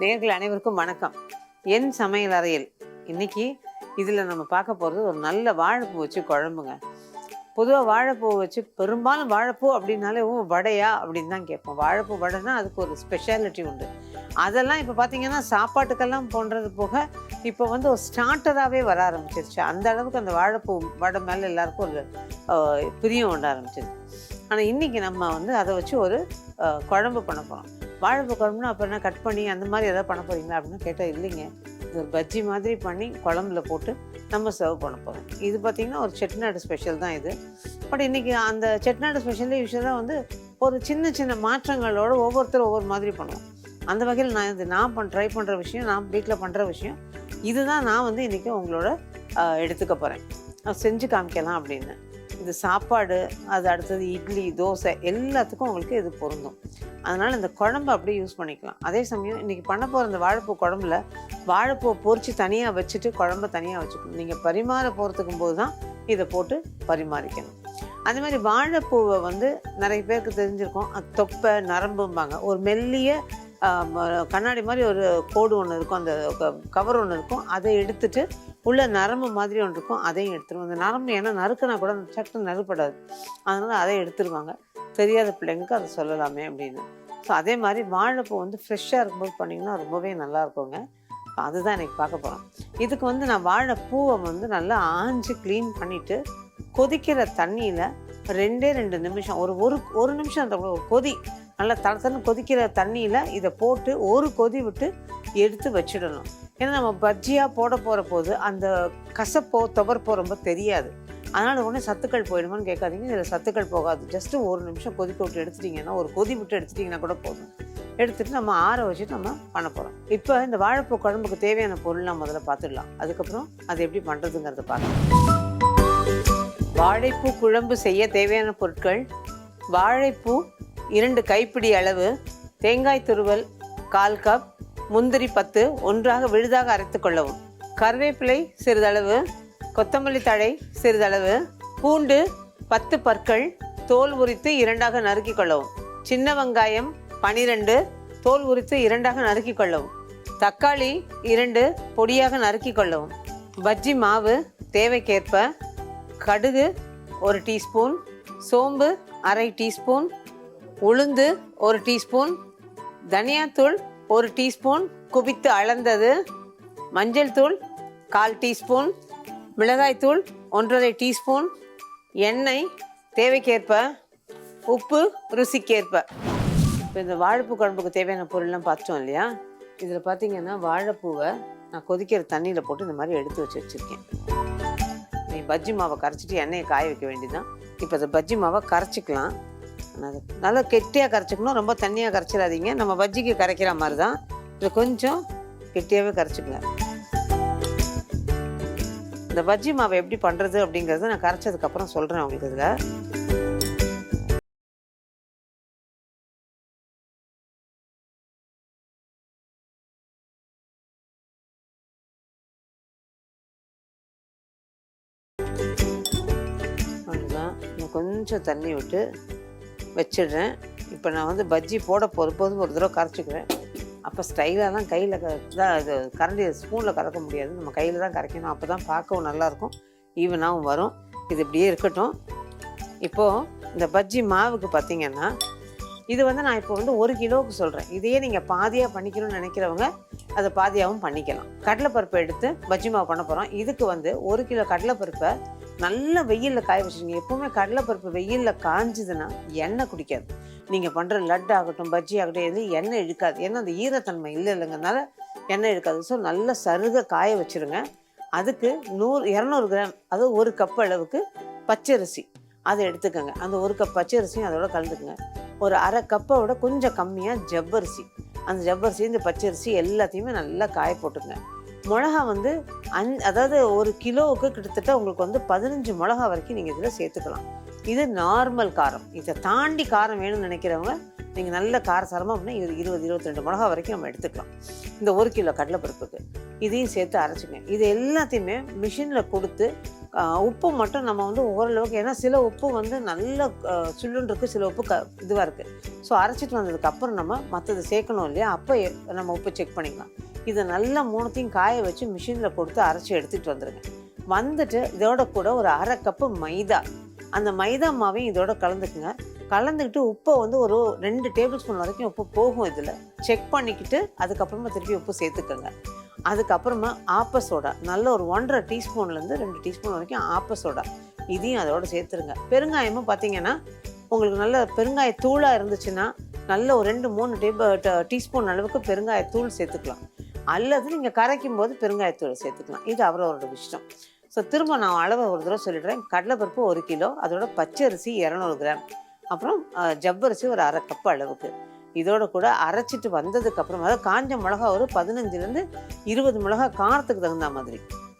நேயர்கள் அனைவருக்கும் வணக்கம். என் சமையல் அறையில் இன்னைக்கு இதில் நம்ம பார்க்க போகிறது ஒரு நல்ல வாழைப்பூ வச்சு குழம்புங்க. பொதுவாக வாழைப்பூ வச்சு பெரும்பாலும் வாழைப்பூ அப்படின்னாலே வடையா அப்படின்னு தான் கேட்போம். வாழைப்பூ வடைனா அதுக்கு ஒரு ஸ்பெஷாலிட்டி உண்டு. அதெல்லாம் இப்போ பார்த்தீங்கன்னா சாப்பாட்டுக்கெல்லாம் போன்றது போக இப்போ வந்து ஒரு ஸ்டார்டராகவே வர ஆரம்பிச்சிருச்சு. அந்த அளவுக்கு அந்த வாழைப்பூ வடை மேலே எல்லாருக்கும் ஒரு பிரியம் உண்ட ஆரம்பிச்சிருச்சு. ஆனால் இன்றைக்கி நம்ம வந்து அதை வச்சு ஒரு குழம்பு பண்ண போகிறோம். வாழைப்பூ குழம்புனா அப்போ என்ன கட் பண்ணி அந்த மாதிரி எதாவது பண்ண போகிறீங்களா அப்படின்னு கேட்டால் இல்லைங்க, இது ஒரு பஜ்ஜி மாதிரி பண்ணி குழம்புல போட்டு நம்ம சர்வ் பண்ண போகிறோம். இது பார்த்திங்கன்னா ஒரு செட்டிநாடு ஸ்பெஷல் தான் இது. பட் இன்றைக்கி அந்த செட்டிநாடு ஸ்பெஷலே யூஸ்வலாக வந்து ஒரு சின்ன சின்ன மாற்றங்களோடு ஒவ்வொருத்தரும் ஒவ்வொரு மாதிரி பண்ணுவோம். அந்த வகையில் நான் ட்ரை பண்ணுற விஷயம், நான் வீட்டில் பண்ணுற விஷயம் இதுதான். நான் வந்து இன்றைக்கி உங்களோட எடுத்துக்க போகிறேன், செஞ்சு காமிக்கலாம் அப்படின்னு. இது சாப்பாடு, அது அடுத்தது இட்லி, தோசை எல்லாத்துக்கும் உங்களுக்கு இது பொருந்தும். அதனால் இந்த குழம்பு அப்படியே யூஸ் பண்ணிக்கலாம். அதே சமயம் இன்றைக்கி பண்ண போகிற இந்த வாழைப்பூ குழம்புல வாழைப்பூவை பொரித்து தனியாக வச்சுட்டு குழம்பு தனியாக வச்சுக்கணும். நீங்கள் பரிமாற போகிறதுக்கும் போது தான் இதை போட்டு பரிமாறிக்கணும். அதே மாதிரி வாழைப்பூவை வந்து நிறைய பேருக்கு தெரிஞ்சிருக்கும், அது தொப்பை நரம்பும்பாங்க. ஒரு மெல்லிய கண்ணாடி மாதிரி ஒரு கோடு ஒன்று இருக்கும், அந்த கவர் ஒன்று இருக்கும். அதை எடுத்துட்டு உள்ள நரம்பு மாதிரி ஒன்று இருக்கும், அதையும் எடுத்துருவோம். அந்த நரம்பு ஏன்னா நறுக்குனா கூட சட்டு நறுப்படாது, அதனால் அதை எடுத்துருவாங்க. தெரியாத பிள்ளைங்களுக்கு அதை சொல்லலாமே அப்படின்னு. ஸோ அதே மாதிரி வாழைப்பூ வந்து ஃப்ரெஷ்ஷாக இருக்கும்போது பண்ணிங்கன்னா ரொம்பவே நல்லா இருக்குங்க. அதுதான் எனக்கு பார்க்க போகிறோம். இதுக்கு வந்து நான் வாழைப்பூவை வந்து நல்லா ஆஞ்சு க்ளீன் பண்ணிவிட்டு கொதிக்கிற தண்ணியில் 2 நிமிஷம் ஒரு நிமிஷம் அந்த ஒரு கொதி நல்லா தளத்தன்னு கொதிக்கிற தண்ணியில் இதை போட்டு ஒரு கொதி விட்டு எடுத்து வச்சிடணும். ஏன்னா நம்ம பஜ்ஜியாக போட போகிற போது அந்த கசப்போ துவர்ப்போ ரொம்ப தெரியாது. அதனால் உடனே சத்துக்கள் போயிடுமான்னு கேட்காதீங்க. இதில் சத்துக்கள் போகாது. ஜஸ்ட்டு ஒரு நிமிஷம் கொதிக்க விட்டு எடுத்துட்டிங்கன்னா, ஒரு கொதி விட்டு எடுத்துட்டிங்கன்னா கூட போதும். எடுத்துகிட்டு நம்ம ஆற வச்சுட்டு நம்ம பண்ண போகிறோம். இப்போ இந்த வாழைப்பூ குழம்புக்கு தேவையான பொருள்லாம் முதல்ல பார்த்துடலாம். அதுக்கப்புறம் அது எப்படி பண்ணுறதுங்கிறத பார்க்கலாம். வாழைப்பூ குழம்பு செய்ய தேவையான பொருட்கள்: வாழைப்பூ 2 கைப்பிடி அளவு, தேங்காய் துருவல் 1/4 கப், முந்திரி 10 ஒன்றாக விழுதாக அரைத்து கொள்ளவும், கருவேப்பிலை சிறிதளவு, கொத்தமல்லி தழை சிறிதளவு, பூண்டு 10 பற்கள் தோல் உரித்து 2ஆக நறுக்கி கொள்ளவும், சின்ன வெங்காயம் 12 தோல் உரித்து 2ஆக நறுக்கி கொள்ளவும், தக்காளி 2 பொடியாக நறுக்கி கொள்ளவும், பஜ்ஜி மாவு தேவைக்கேற்ப, கடுகு 1 டீஸ்பூன், சோம்பு 1/2 டீஸ்பூன், உளுந்து 1 டீஸ்பூன், தனியாத்தூள் 1 டீஸ்பூன் குவித்து அளந்தது, மஞ்சள் தூள் 1/4 டீஸ்பூன், மிளகாய்த்தூள் 1/2 டீஸ்பூன், எண்ணெய் தேவைக்கேற்ப, உப்பு ருசிக்கேற்ப. இப்போ இந்த வாழைப்பூ குழம்புக்கு தேவையான பொருள்லாம் பார்த்தோம் இல்லையா? இதில் பார்த்தீங்கன்னா வாழைப்பூவை நான் கொதிக்கிற தண்ணியில் போட்டு இந்த மாதிரி எடுத்து வச்சுருக்கேன். நீ பஜ்ஜி மாவை கரைச்சிட்டு எண்ணெயை காய வைக்க வேண்டியதுதான். இப்போ அந்த பஜ்ஜி மாவை கரைச்சிக்கலாம். நல்லா கெட்டியாக கரைச்சிக்கணும், ரொம்ப தண்ணியாக கரைச்சிடாதீங்க. நம்ம பஜ்ஜிக்கு கரைக்கிற மாதிரி தான் இதில் கொஞ்சம் கெட்டியாகவே கரைச்சிக்கலாம். இந்த பஜ்ஜி மாவை எப்படி பண்ணுறது அப்படிங்கிறத நான் கரைச்சதுக்கப்புறம் சொல்கிறேன் உங்களுக்கு. இதில் அவ்வளோதான். கொஞ்சம் தண்ணி விட்டு வச்சிடுறேன். இப்போ நான் வந்து பஜ்ஜி போட போதும் ஒரு தடவை கரைச்சிக்கிறேன். அப்போ ஸ்டைலாலாம் கையில் தான் இது கரண்டி ஸ்பூனில் கறக்க முடியாது, நம்ம கையில் தான் கரைக்கணும். அப்போ தான் பார்க்கவும் நல்லாயிருக்கும், ஈவனாகவும் வரும். இது இப்படியே இருக்கட்டும். இப்போது இந்த பஜ்ஜி மாவுக்கு பார்த்திங்கன்னா இது வந்து நான் இப்போ வந்து 1 கிலோவுக்கு சொல்கிறேன். இதையே நீங்கள் பாதியாக பண்ணிக்கணும்னு நினைக்கிறவங்க அதை பாதியாகவும் பண்ணிக்கலாம். கடலைப்பருப்பை எடுத்து பஜ்ஜி மாவு பண்ண போகிறோம். இதுக்கு வந்து 1 கிலோ கடலைப்பருப்பை நல்ல வெயிலில் காய வச்சுருங்க. எப்போவுமே கடலைப்பருப்பு வெயிலில் காய்ஞ்சிதுன்னா எண்ணெய் குடிக்காது. நீங்கள் பண்ணுற லட்டு ஆகட்டும், பஜ்ஜி ஆகட்டும், எது எண்ணெய் இழுக்காது. ஏன்னா அந்த ஈரத்தன்மை இல்லைங்கிறதுனால எண்ணெய் இழுக்காது. ஸோ நல்லா சருக காய வச்சுருங்க. அதுக்கு 200 கிராம், அதாவது 1 கப் அளவுக்கு பச்சரிசி அதை எடுத்துக்கோங்க. அந்த 1 கப் பச்சரிசியும் அதோட கலந்துக்குங்க. ஒரு 1/2 கப்பை விட கொஞ்சம் கம்மியாக ஜவ்வரிசி, அந்த ஜவ்வரிசி இந்த பச்சரிசி எல்லாத்தையுமே நல்லா காய போட்டுங்க. மிளகா வந்து அதாவது 1 கிலோவுக்கு கிட்டத்தட்ட உங்களுக்கு வந்து 15 மிளகா வரைக்கும் நீங்கள் இதில் சேர்த்துக்கலாம். இது நார்மல் காரம். இதை தாண்டி காரம் வேணும்னு நினைக்கிறவங்க நீங்கள் நல்ல காரசாரமாக அப்படின்னா 20-22 மிளகா வரைக்கும் நம்ம எடுத்துக்கலாம். இந்த 1 கிலோ கடலைப்பருப்புக்கு இதையும் சேர்த்து அரைச்சிங்க. இது எல்லாத்தையுமே மிஷினில் கொடுத்து உப்பு மட்டும் நம்ம வந்து ஓரளவுக்கு, ஏன்னா சில உப்பு வந்து நல்ல சுள்ளுன்னு இருக்குது, சில உப்பு இதுவாக இருக்குது. ஸோ அரைச்சிட்டு வந்ததுக்கப்புறம் நம்ம மற்றது சேர்க்கணும் இல்லையா, அப்போ நம்ம உப்பு செக் பண்ணிக்கலாம். இதை நல்லா மூணுத்தையும் காய வச்சு மிஷினில் கொடுத்து அரைச்சி எடுத்துகிட்டு வந்துடுங்க. வந்துட்டு இதோட கூட ஒரு 1/2 கப்பு மைதா, அந்த மைதா மாவையும் இதோட கலந்துக்குங்க. கலந்துக்கிட்டு உப்பை வந்து ஒரு 2 டேபிள் ஸ்பூன் வரைக்கும் உப்பு போகும். இதில் செக் பண்ணிக்கிட்டு அதுக்கப்புறமா திருப்பி உப்பு சேர்த்துக்கோங்க. அதுக்கப்புறமா ஆப்ப சோடா நல்ல ஒரு 1.5 டீஸ்பூன்லேருந்து 2 டீஸ்பூன் வரைக்கும் ஆப்ப சோடா, இதையும் அதோட சேர்த்துருங்க. பெருங்காயமும் பார்த்தீங்கன்னா உங்களுக்கு நல்ல பெருங்காய தூளாக இருந்துச்சுன்னா நல்ல ஒரு 2-3 டீஸ்பூன் அளவுக்கு பெருங்காயத்தூள் சேர்த்துக்கலாம். அல்லது நீங்கள் கரைக்கும் போது பெருங்காயத்தூள் சேர்த்துக்கலாம். இது அவரவரோட விஷயம். ஸோ திரும்ப நான் அளவை ஒரு தடவை சொல்லிடுறேன். கடலைப்பருப்பு 1 கிலோ, அதோட பச்சரிசி 200 கிராம், அப்புறம் ஜவ்வரிசி ஒரு 1/2 கப் அளவுக்கு. இதோட கூட அரைச்சிட்டு வந்ததுக்கப்புறம், அதாவது காஞ்ச மிளகா ஒரு 15லேருந்து 20 மிளகா காரத்துக்கு தகுந்த மாதிரி,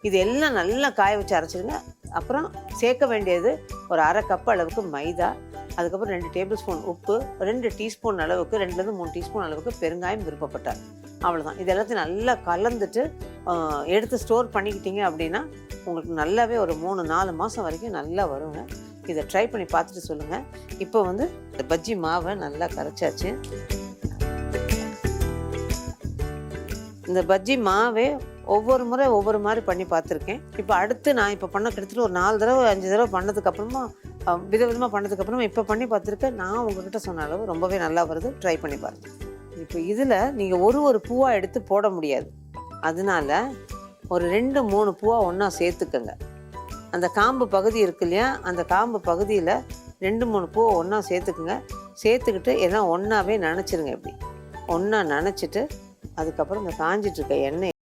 இது எல்லாம் நல்லா காய வச்சு அரைச்சிடுங்க. அப்புறம் சேர்க்க வேண்டியது ஒரு 1/2 கப் அளவுக்கு மைதா, அதுக்கப்புறம் 2 டேபிள் ஸ்பூன் உப்பு, 2 டீஸ்பூன் அளவுக்கு, 2லேருந்து 3 டீஸ்பூன் அளவுக்கு பெருங்காயம் விருப்பப்பட்டார். அவ்வளோதான். இது எல்லாத்தையும் நல்லா கலந்துட்டு எடுத்து ஸ்டோர் பண்ணிக்கிட்டீங்க அப்படின்னா உங்களுக்கு நல்லாவே ஒரு 3-4 மாதம் வரைக்கும் நல்லா வருங்க. இதை ட்ரை பண்ணி பார்த்துட்டு சொல்லுங்கள். இப்போ வந்து பஜ்ஜி மாவை நல்லா கரைச்சாச்சு. இந்த பஜ்ஜி மாவே ஒவ்வொரு முறை ஒவ்வொரு மாதிரி பண்ணி பார்த்துருக்கேன். இப்போ அடுத்து நான் இப்போ பண்ண கிட்டத்தட்ட ஒரு 4 தடவை 5 தடவை பண்ணதுக்கப்புறமா, விதவிதமாக பண்ணதுக்கப்புறமா இப்போ பண்ணி பார்த்துருக்கேன். நான் உங்ககிட்ட சொன்ன அளவு ரொம்பவே நல்லா வருது. ட்ரை பண்ணி பாருங்கள். இப்போ இதில் நீங்கள் ஒரு பூவாக எடுத்து போட முடியாது. அதனால ஒரு 2-3 பூவாக ஒன்றா சேர்த்துக்கங்க. அந்த காம்பு பகுதி இருக்கு இல்லையா, அந்த காம்பு பகுதியில் 2-3 பூவை ஒன்றா சேர்த்துக்குங்க. சேர்த்துக்கிட்டு எல்லாம் ஒன்றாவே நனைச்சிருங்க. இப்படி ஒன்றா நனைச்சிட்டு அதுக்கப்புறம் இந்த காஞ்சிட்ருக்க எண்ணெய்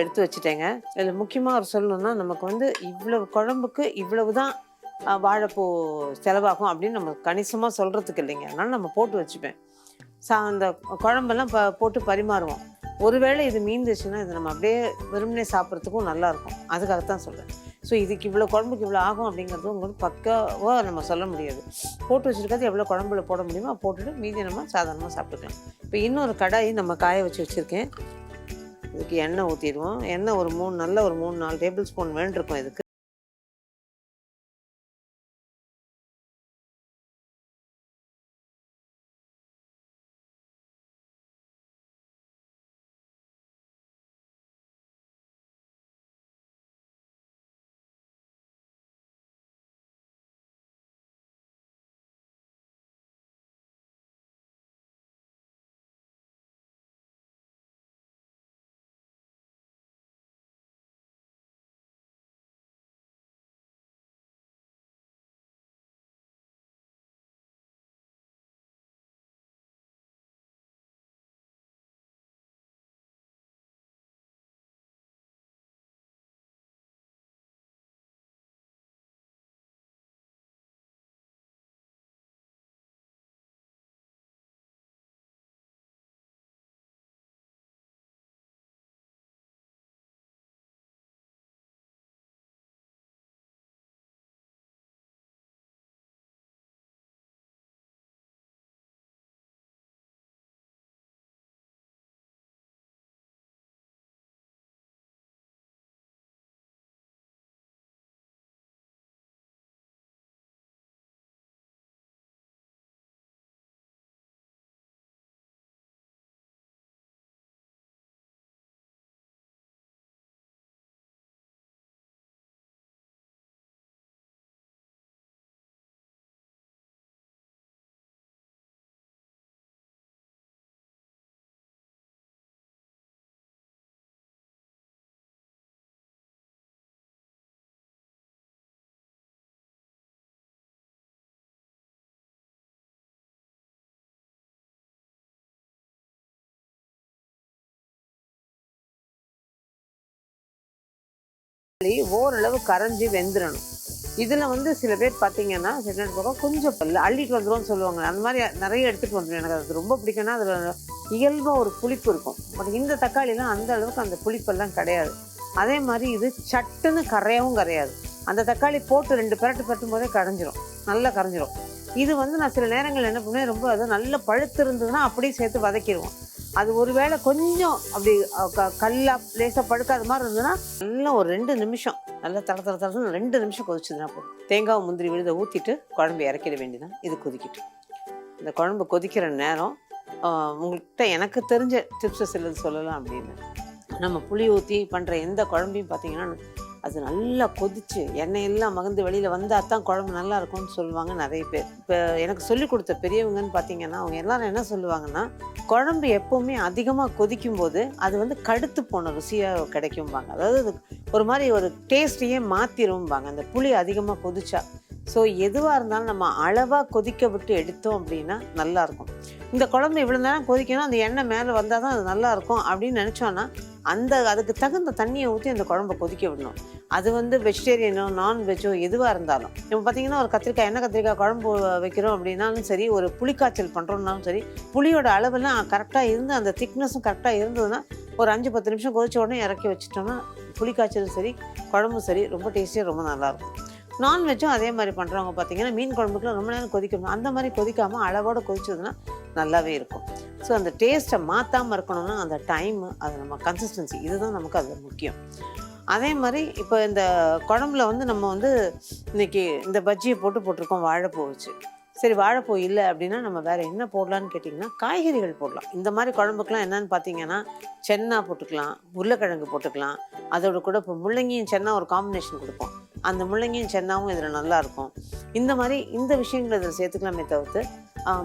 எடுத்து வச்சுட்டேங்க. இதில் முக்கியமாக ஒரு சொல்லணும்னா, நமக்கு வந்து இவ்வளவு குழம்புக்கு இவ்வளவு தான் வாழைப்பூ செலவாகும் அப்படின்னு நம்ம கணிசமாக சொல்கிறதுக்கு இல்லைங்க. அதனால் நம்ம போட்டு வச்சுப்பேன். அந்த குழம்பெல்லாம் போட்டு பரிமாறுவோம். ஒருவேளை இது மீந்துச்சுன்னா இதை நம்ம அப்படியே வெறுமனே சாப்பிட்றதுக்கும் நல்லாயிருக்கும். அதுக்காகத்தான் சொல்கிறேன். ஸோ இதுக்கு இவ்வளோ குழம்புக்கு இவ்வளோ ஆகும் அப்படிங்கிறது உங்களுக்கு பக்காவாக நம்ம சொல்ல முடியாது. போட்டு வச்சுருக்கிறது எவ்வளோ குழம்புல போட முடியுமோ போட்டுட்டு மீதி நம்ம சாதாரணமாக சாப்பிட்டுக்கலாம். இப்போ இன்னொரு கடாய் நம்ம காய வச்சு வச்சுருக்கேன். இதுக்கு எண்ணெய் ஊற்றிடுவோம். எண்ணெய் ஒரு 3-4 டேபிள் ஸ்பூன் வேண்டியிருக்கும் இதுக்கு. ஓரளவு கரைஞ்சி வெந்துடணும். இதில் வந்து சில பேர் பார்த்தீங்கன்னா செட்டிநாடு பக்கம் கொஞ்சம் அள்ளிட்டு வந்துடும்னு சொல்லுவாங்க. அந்த மாதிரி நிறைய எடுத்துகிட்டு வந்துடும். எனக்கு அது ரொம்ப பிடிக்கும்னா அதில் இயல்பாக ஒரு புளிப்பு இருக்கும். பட் இந்த தக்காளிலாம் அந்த அளவுக்கு அந்த புளிப்பெல்லாம் கிடையாது. அதே மாதிரி இது சட்டுன்னு கரையவும் கரையாது. அந்த தக்காளி போட்டு 2 பரட்டும் போதே கரைஞ்சிரும், நல்லா கரைஞ்சிரும். இது வந்து நான் சில நேரங்கள் என்ன பண்ணுவேன், ரொம்ப அது நல்லா பழுத்து இருந்ததுன்னா அப்படியே சேர்த்து வதக்கிடுவோம். அது ஒருவேளை கொஞ்சம் அப்படி கல்லா லேசாக பழுக்காத மாதிரி இருந்ததுன்னா நல்லா ஒரு 2 நிமிஷம் நல்லா தர 2 நிமிஷம் கொதிச்சுதுன்னா போதும். தேங்காய் முந்திரி விழுத ஊற்றிட்டு குழம்பு இறக்கிட வேண்டியதான். இது கொதிக்கிட்டு இந்த குழம்பு கொதிக்கிற நேரம் உங்கள்கிட்ட எனக்கு தெரிஞ்ச டிப்ஸை சிலது சொல்லலாம் அப்படின்னு. நம்ம புளி ஊற்றி பண்ணுற எந்த குழம்பையும் பார்த்தீங்கன்னா அது நல்லா கொதிச்சு எண்ணெய் எல்லாம் மகந்து வெளியில் வந்தால் தான் குழம்பு நல்லா இருக்கும்னு சொல்லுவாங்க நிறைய பேர். இப்போ எனக்கு சொல்லி கொடுத்த பெரியவங்கன்னு பார்த்தீங்கன்னா அவங்க எல்லாரும் என்ன சொல்லுவாங்கன்னா, குழம்பு எப்போவுமே அதிகமாக கொதிக்கும் போது அது வந்து கடுத்து போன ருசியாக கிடைக்கும்பாங்க. அதாவது ஒரு மாதிரி ஒரு டேஸ்ட்டையே மாற்றிடும்பாங்க அந்த புளி அதிகமாக கொதிச்சா. ஸோ எதுவாக இருந்தாலும் நம்ம அளவாக கொதிக்க விட்டு எடுத்தோம் அப்படின்னா நல்லாயிருக்கும். இந்த குழம்பு இவ்வளோ நேரம் கொதிக்கணும், அந்த எண்ணெய் மேலே வந்தால் தான் அது நல்லாயிருக்கும் அப்படின்னு நினச்சோன்னா அதுக்கு தகுந்த தண்ணியை ஊற்றி அந்த குழம்பை கொதிக்க விடணும். அது வந்து வெஜிடேரியனோ நான்வெஜ்ஜோ எதுவாக இருந்தாலும் இப்போ பார்த்தீங்கன்னா ஒரு எண்ணெய் கத்திரிக்காய் குழம்பு வைக்கிறோம் அப்படின்னாலும் சரி, ஒரு புளிக்காய்ச்சல் பண்ணுறோம்னாலும் சரி, புளியோட அளவெல்லாம் கரெக்டாக இருந்து அந்த திக்னஸும் கரெக்டாக இருந்ததுன்னா ஒரு 5-10 நிமிஷம் கொதிச்ச உடனே இறக்கி வச்சுட்டோம்னா புளிக்காய்ச்சலும் சரி குழம்பும் சரி ரொம்ப டேஸ்டியாக ரொம்ப நல்லாயிருக்கும். நான்வெஜ்ஜும் அதே மாதிரி பண்ணுறவங்க பார்த்தீங்கன்னா மீன் குழம்புக்குலாம் ரொம்ப நேரம் கொதிக்கணும். அந்த மாதிரி கொதிக்காமல் அளவோடு கொதிச்சதுன்னா நல்லாவே இருக்கும். ஸோ அந்த டேஸ்ட்டை மாற்றாமல் இருக்கணும்னா அந்த டைமு, அது நம்ம கன்சிஸ்டன்சி, இதுதான் நமக்கு அது முக்கியம். அதே மாதிரி இப்போ இந்த குழம்புல வந்து நம்ம வந்து இன்றைக்கி இந்த பஜ்ஜியை போட்டிருக்கோம் வாழைப்பூ வச்சு. சரி, வாழைப்பூ இல்லை அப்படின்னா நம்ம வேறு என்ன போடலான்னு கேட்டிங்கன்னா காய்கறிகள் போடலாம். இந்த மாதிரி குழம்புக்கெலாம் என்னன்னு பார்த்தீங்கன்னா சென்னா போட்டுக்கலாம், உருளைக்கிழங்கு போட்டுக்கலாம். அதோட கூட இப்போ முள்ளங்கியும் சென்னா ஒரு காம்பினேஷன் கொடுப்போம். அந்த முள்ளங்கியும் சென்னாவும் இதில் நல்லாயிருக்கும். இந்த மாதிரி இந்த விஷயங்கள் இதில் சேர்த்துக்கலாமே தவிர்த்து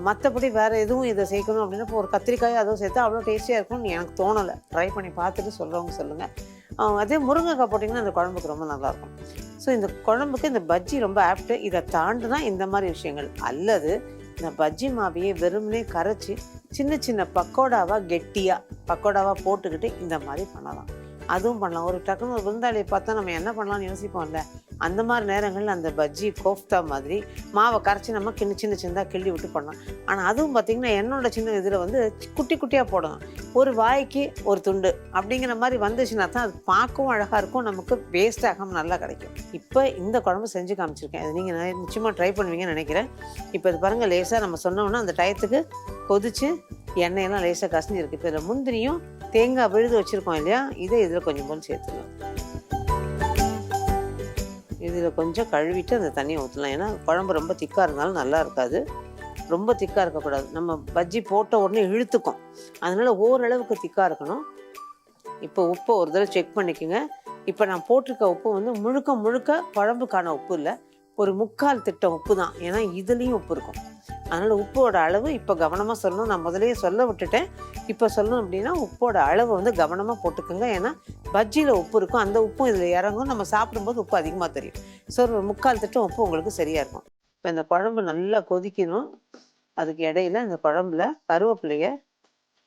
மற்றபடி வேறு எதுவும் இதை சேர்க்கணும் அப்படின்னா இப்போ ஒரு கத்திரிக்காய் அதுவும் சேர்த்தா அவ்வளோ டேஸ்டியாக இருக்கும்னு எனக்கு தோணலை. ட்ரை பண்ணி பார்த்துட்டு சொல்கிறவங்க சொல்லுங்கள். அதே முருங்கைக்காய் போட்டிங்கன்னா அந்த குழம்புக்கு ரொம்ப நல்லாயிருக்கும். ஸோ இந்த குழம்புக்கு இந்த பஜ்ஜி ரொம்ப ஆப்ட்டு. இதை தாண்டுனா இந்த மாதிரி விஷயங்கள், அல்லது இந்த பஜ்ஜி மாவையே வெறுமனே கரைச்சி சின்ன சின்ன பக்கோடாவாக போட்டுக்கிட்டு இந்த மாதிரி பண்ணலாம். அதுவும் பண்ணலாம். ஒரு டக்குன்னு ஒரு விருந்தாளியை பார்த்தா நம்ம என்ன பண்ணலாம்னு யோசிப்போம்ல, அந்த மாதிரி நேரங்களில் அந்த பஜ்ஜி கோஃப்தா மாதிரி மாவை கரைச்சி நம்ம சின்னதாக கிள்ளி விட்டு பண்ணலாம். ஆனால் அதுவும் பார்த்திங்கன்னா என்னோட சின்ன இதில் வந்து குட்டி குட்டியாக போடணும். ஒரு வாய்க்கு ஒரு துண்டு அப்படிங்கிற மாதிரி வந்துச்சுன்னா தான் அது பார்க்கவும் அழகாக இருக்கும், நமக்கு வேஸ்ட் ஆகாமல் நல்லா கிடைக்கும். இப்போ இந்த குழம்பு செஞ்சு காமிச்சிருக்கேன். அது நீங்கள் நிச்சயமாக ட்ரை பண்ணுவீங்கன்னு நினைக்கிறேன். இப்போ இது பாருங்கள், லேசாக நம்ம சொன்னோம்னா அந்த டயத்துக்கு கொதித்து எண்ணெயெல்லாம் லேசாக கசிஞ்சு இருக்குது. இப்போ இதில் முந்திரியும் தேங்காய் விழுது வச்சுருக்கோம் இல்லையா, இதை இதில் கொஞ்சம் போல் சேர்த்துக்கலாம். இதில் கொஞ்சம் கழுவிட்டு அந்த தண்ணியை ஊற்றலாம். ஏன்னா குழம்பு ரொம்ப திக்காக இருந்தாலும் நல்லா இருக்காது, ரொம்ப திக்காக இருக்கக்கூடாது. நம்ம பஜ்ஜி போட்ட உடனே இழுத்துக்கும், அதனால் ஓரளவுக்கு திக்காக இருக்கணும். இப்போ உப்பை ஒரு தடவை செக் பண்ணிக்கோங்க. இப்போ நான் போட்டிருக்க உப்பு வந்து முழுக்க குழம்புக்கான உப்பு இல்லை, ஒரு 3/4 திட்டம் உப்பு தான். ஏன்னா இதுலேயும் உப்பு இருக்கும். அதனால் உப்போட அளவு இப்போ கவனமாக சொல்லணும். நான் முதலே சொல்ல விட்டுட்டேன், இப்போ சொல்லணும் அப்படின்னா உப்போட அளவு வந்து கவனமாக போட்டுக்கோங்க. ஏன்னா பஜ்ஜியில் உப்பு இருக்கும், அந்த உப்பும் இதில் இறங்கும். நம்ம சாப்பிடும்போது உப்பு அதிகமாக தெரியும். ஸோ ஒரு 3/4 திட்டம் உப்பு உங்களுக்கு சரியாக இருக்கும். இப்போ இந்த குழம்பு நல்லா கொதிக்கணும். அதுக்கு இடையில இந்த குழம்புல கருவேப்பிலையை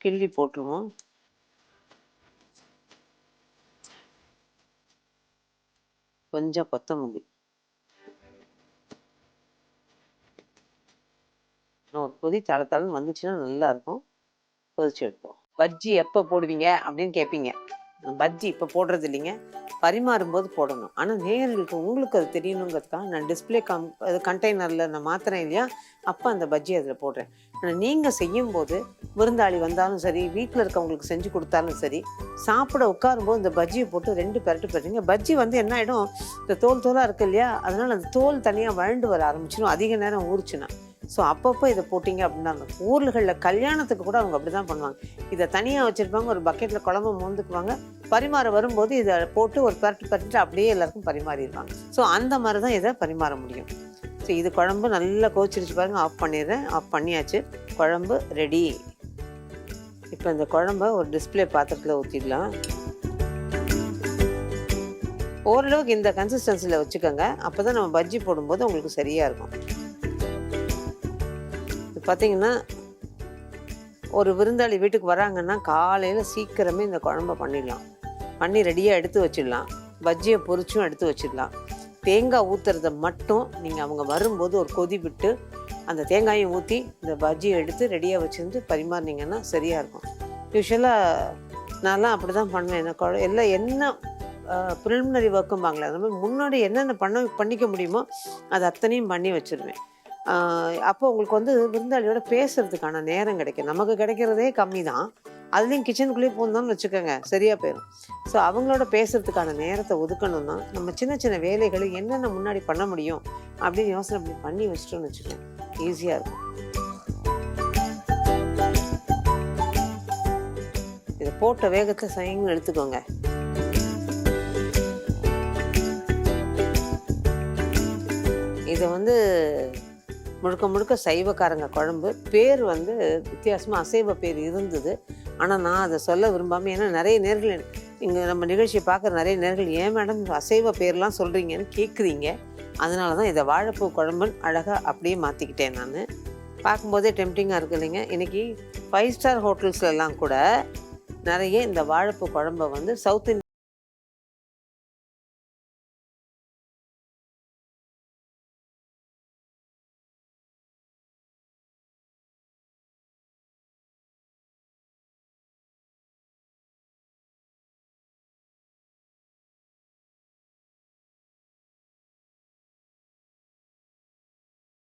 கிள்ளி போட்டுருவோம். கொஞ்சம் கொத்தமல்லி, ஒரு கொதி தளத்தளன்னு வந்துச்சுன்னா நல்லாயிருக்கும். கொதிச்சு வைப்போம். பஜ்ஜி எப்போ போடுவீங்க அப்படின்னு கேட்பீங்க. பஜ்ஜி இப்போ போடுறது இல்லைங்க, பரிமாறும்போது போடணும். ஆனால் நேயர்களுக்கு உங்களுக்கு அது தெரியணுங்கிறதுக்காக நான் டிஸ்பிளே கண்டெய்னரில் நான் மாற்றுறேன் இல்லையா, அப்போ அந்த பஜ்ஜி அதில் போடுறேன். ஆனால் நீங்கள் செய்யும்போது விருந்தாளி வந்தாலும் சரி, வீட்டில் இருக்கவங்களுக்கு செஞ்சு கொடுத்தாலும் சரி, சாப்பிட உட்காரும்போது இந்த பஜ்ஜியை போட்டு 2 பெரட்டு பெறுறீங்க. பஜ்ஜி வந்து என்ன ஆகிடும், இந்த தோலாக இருக்குது இல்லையா, அதனால் அந்த தோல் தனியாக வழண்டு வர ஆரம்பிச்சிடும் அதிக நேரம் ஊறிச்சுன்னா. ஸோ அப்பப்போ இதை போட்டிங்க அப்படின்னா, ஊர்களில் கல்யாணத்துக்கு கூட அவங்க அப்படி தான் பண்ணுவாங்க. இதை தனியாக வச்சுருப்பாங்க, ஒரு பக்கெட்டில் குழம்பு மோந்துக்குவாங்க, பரிமாற வரும்போது இதை போட்டு ஒரு பரட்டு அப்படியே எல்லாருக்கும் பரிமாறிடுவாங்க. ஸோ அந்த மாதிரி தான் இதை பரிமாற முடியும். ஸோ இது குழம்பு நல்லா கொதிச்சிருச்சு பாருங்கள், ஆஃப் பண்ணிடுறேன். ஆஃப் பண்ணியாச்சு, குழம்பு ரெடி. இப்போ இந்த குழம்ப ஒரு டிஸ்பிளே பாத்திரத்தில் ஊற்றிடலாம். ஓரளவுக்கு இந்த கன்சிஸ்டன்சியில் வச்சுக்கோங்க, அப்போ தான் நம்ம பஜ்ஜி போடும்போது உங்களுக்கு சரியாக இருக்கும். பார்த்தீங்கன்னா ஒரு விருந்தாளி வீட்டுக்கு வராங்கன்னா காலையில் சீக்கிரமே இந்த குழம்பை பண்ணிடலாம், பண்ணி ரெடியாக எடுத்து வச்சிடலாம். பஜ்ஜியை பொரிச்சும் எடுத்து வச்சிடலாம். தேங்காய் ஊற்றுறத மட்டும் நீங்கள் அவங்க வரும்போது ஒரு கொதி விட்டு அந்த தேங்காயும் ஊற்றி இந்த பஜ்ஜியை எடுத்து ரெடியாக வச்சுருந்து பரிமாறினீங்கன்னா சரியாக இருக்கும். யூஸ்வலாக நான்லாம் அப்படி தான் பண்ணுவேன். எனக்கு எல்லாம் என்ன ப்ரிலிமினரி ஒர்க்கும்பாங்களே, அந்த மாதிரி முன்னாடி என்னென்ன பண்ணிக்க முடியுமோ அது அத்தனையும் பண்ணி வச்சுருவேன். அப்போ உங்களுக்கு வந்து விருந்தாளியோட பேசுறதுக்கான நேரம் கிடைக்கும். நமக்கு கிடைக்கிறதே கம்மி தான். அதுலேயும் கிச்சனுக்குள்ளேயே போகணுன்னு வச்சுக்கோங்க, சரியாக போயிடும். ஸோ அவங்களோட பேசுறதுக்கான நேரத்தை ஒதுக்கணும்னா நம்ம சின்ன சின்ன வேலைகளை என்னென்ன முன்னாடி பண்ண முடியும் அப்படின்னு யோசனை பண்ணி வச்சிட்டோம்னு வச்சுக்கோங்க, ஈஸியாக இருக்கும். இதை போட்ட வேகத்தில் சைன்னு எடுத்துக்கோங்க. இதை வந்து முழுக்க முழுக்க சைவக்காரங்க குழம்பு. பேர் வந்து வித்தியாசமாக அசைவ பேர் இருந்தது. ஆனால் நான் அதை சொல்ல விரும்பாமல், ஏன்னா நிறைய நேர்கள் இங்கே நம்ம நிகழ்ச்சியை பார்க்குற நிறைய நேர்கள் ஏன் மேடம் அசைவ பேர்லாம் சொல்கிறீங்கன்னு கேட்குறீங்க. அதனால தான் இதை வாழைப்பூ குழம்புன்னு அழகாக அப்படியே மாற்றிக்கிட்டேன். நான் பார்க்கும்போதே டெம்டிங்காக இருக்குது இல்லைங்க. இன்றைக்கி 5 ஸ்டார் ஹோட்டல்ஸ்லாம் கூட நிறைய இந்த வாழைப்பூ குழம்பை வந்து சவுத் இந்தியா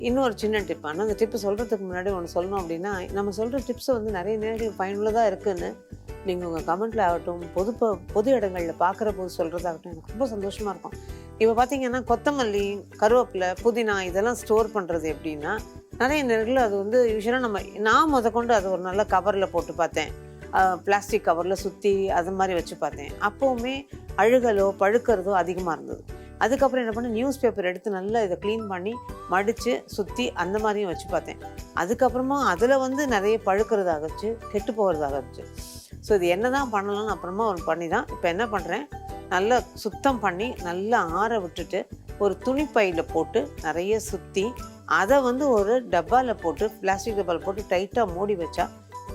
இன்னொரு சின்ன டிப். ஆனால் அந்த டிப்பு சொல்கிறதுக்கு முன்னாடி ஒன்று சொல்லணும். அப்படின்னா, நம்ம சொல்கிற டிப்ஸை வந்து நிறைய நேரங்கள் பயனுள்ளதாக இருக்குதுன்னு நீங்கள் உங்கள் கமெண்ட்டில் ஆகட்டும், பொது இடங்களில் பார்க்குற போது சொல்கிறதாகட்டும், எனக்கு ரொம்ப சந்தோஷமாக இருக்கும். இப்போ பார்த்தீங்கன்னா கொத்தமல்லி, கருவேப்பிலை, புதினா இதெல்லாம் ஸ்டோர் பண்ணுறது எப்படின்னா, நிறைய நேரங்களில் அது வந்து யூஸ்வலாக நான் முதற்கொண்டு அது ஒரு நல்ல கவரில் போட்டு பார்த்தேன். பிளாஸ்டிக் கவரில் சுற்றி அது மாதிரி வச்சு பார்த்தேன். அப்போவுமே அழுகலோ பழுக்கிறதோ அதிகமாக இருந்தது. அதுக்கப்புறம் என்ன பண்ணேன், நியூஸ் பேப்பர் எடுத்து நல்லா இதை க்ளீன் பண்ணி மடித்து சுற்றி அந்த மாதிரியும் வச்சு பார்த்தேன். அதுக்கப்புறமா அதில் வந்து நிறைய பழுக்கிறதாகச்சு, கெட்டு போகிறதாகச்சு. ஸோ இது என்ன தான் பண்ணலாம்னு அப்புறமா ஒரு பண்ணி தான் இப்போ என்ன பண்ணுறேன், நல்லா சுத்தம் பண்ணி நல்லா ஆற விட்டுட்டு ஒரு துணிப்பையில் போட்டு நிறைய சுற்றி அதை வந்து ஒரு டப்பாவில் போட்டு, பிளாஸ்டிக் டப்பாவில் போட்டு டைட்டாக மூடி வச்சா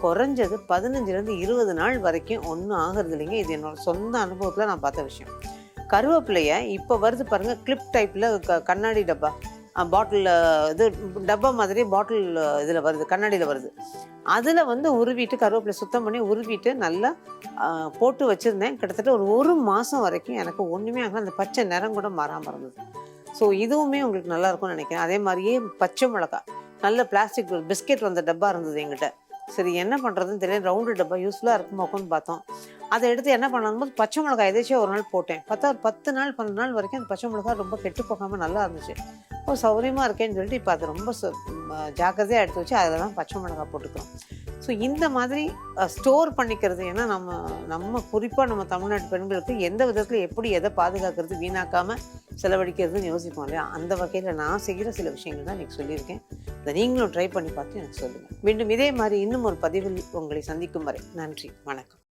குறைஞ்சது 15லேருந்து 20 நாள் வரைக்கும் ஒன்றும் ஆகிறது இல்லைங்க. இது என்னோட சொந்த அனுபவத்தில் நான் பார்த்த விஷயம். கருவேப்பிலையை இப்போ வருது பாருங்கள், கிளிப் டைப்பில் கண்ணாடி டப்பா, பாட்டிலில் இது டப்பா மாதிரி பாட்டில் இதில் வருது, கண்ணாடியில் வருது. அதில் வந்து உருவிட்டு கருவேப்பிலை சுத்தம் பண்ணி உருவிட்டு நல்லா போட்டு வச்சுருந்தேன். கிட்டத்தட்ட ஒரு மாதம் வரைக்கும் எனக்கு ஒன்றுமே ஆகல. அந்த பச்சை நிறம் கூட மாறாமல் இருந்தது. ஸோ இதுவுமே உங்களுக்கு நல்லாயிருக்கும்னு நினைக்கிறேன். அதே மாதிரியே பச்சை மிளகா, நல்ல பிளாஸ்டிக் பிஸ்கெட் வந்த டப்பா இருந்தது எங்கிட்ட. சரி என்ன பண்ணுறதுன்னு தெரியல, ரவுண்டு டப்பா யூஸ்ஃபுல்லாக இருக்குமோக்குன்னு பார்த்தோம். அதை எடுத்து என்ன பண்ணணும் போது பச்சை மிளகாய் எதாச்சும் ஒரு நாள் போட்டேன். பார்த்தா ஒரு 10 நாள் 12 நாள் வரைக்கும் அந்த பச்சை மிளகாய் ரொம்ப கெட்டு போகாமல் நல்லா இருந்துச்சு. சௌகரியமாக இருக்கேன்னு சொல்லிட்டு இப்போ அதை ரொம்ப ஜாக்கிரதையாக எடுத்து வச்சு அதில் தான் பச்சை மிளகாய் போட்டுக்கிறோம். ஸோ இந்த மாதிரி ஸ்டோர் பண்ணிக்கிறது, ஏன்னா நம்ம குறிப்பாக நம்ம தமிழ்நாட்டு பெண்களுக்கு எந்த விதத்தில் எப்படி எதை பாதுகாக்கிறது, வீணாக்காமல் செலவழிக்கிறதுன்னு யோசிப்போம் இல்லையா. அந்த வகையில் நான் செய்கிற சில விஷயங்கள் தான் எனக்கு சொல்லியிருக்கேன். அதை நீங்களும் ட்ரை பண்ணி பார்த்து எனக்கு சொல்லுங்கள். மீண்டும் இதே மாதிரி இன்னும் ஒரு பதிவில் உங்களை சந்திக்கும் வரை நன்றி, வணக்கம்.